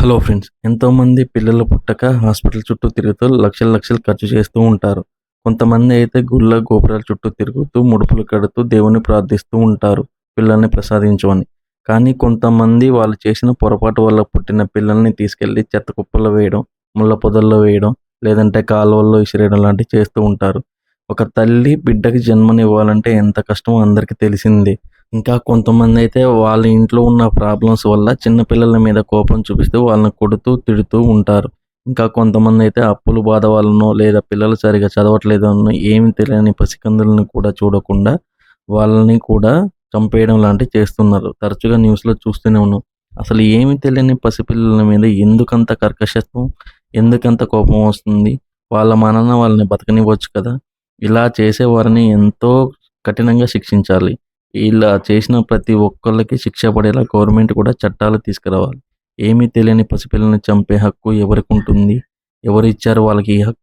Hello friends! ఎంతోమంది పిల్లలు పుట్టక హాస్పిటల్ చుట్టూ తిరుగుతూ లక్షలు లక్షలు ఖర్చు చేస్తూ ఉంటారు. కొంతమంది అయితే గుళ్ళ గోపురాల చుట్టూ తిరుగుతూ ముడుపులు కడుతూ దేవుణ్ణి ప్రార్థిస్తూ ఉంటారు పిల్లల్ని ప్రసాదించమని. కానీ కొంతమంది వాళ్ళు చేసిన పొరపాటు వల్ల పుట్టిన పిల్లల్ని తీసుకెళ్ళి చెత్త కుప్పల్లో వేయడం, ముళ్ళ పొదల్లో వేయడం, లేదంటే కాలువల్లో విసిరేయడం లాంటివి చేస్తూ ఉంటారు. ఒక తల్లి బిడ్డకి జన్మనివ్వాలంటే ఎంత కష్టమో అందరికీ తెలిసిందే. ఇంకా కొంతమందైతే వాళ్ళ ఇంట్లో ఉన్న ప్రాబ్లమ్స్ వల్ల చిన్న పిల్లల మీద కోపం చూపిస్తూ వాళ్ళని కొడుతూ, తిడుతూ ఉంటారు. ఇంకా కొంతమందైతే అప్పుల బాధ వల్లనో, లేదా పిల్లలు సరిగ్గా చదవట్లేదనో, ఏమి తెలియని పసికందులను కూడా చూడకుండా వాళ్ళని కూడా చంపేయడం లాంటివి చేస్తున్నారు. తరచుగా న్యూస్‌లో చూస్తూనే ఉన్నాం. అసలు ఏమి తెలియని పసిపిల్లల మీద ఎందుకంత కర్కశత్వం? ఎందుకంత కోపం వస్తుంది? వాళ్ళ మనాన వాళ్ళని బతకనివ్వచ్చు కదా! ఇలా చేసేవారిని ఎంతో కఠినంగా శిక్షించాలి. ఇలా చేసిన ప్రతి ఒక్కళ్ళకి శిక్ష పడేలా గవర్నమెంట్ కూడా చట్టాలు తీసుకురావాలి. ఏమీ తెలియని పసిపిల్లల్ని చంపే హక్కు ఎవరికుంటుంది? ఎవరిచ్చారు వాళ్ళకి ఈ హక్కు?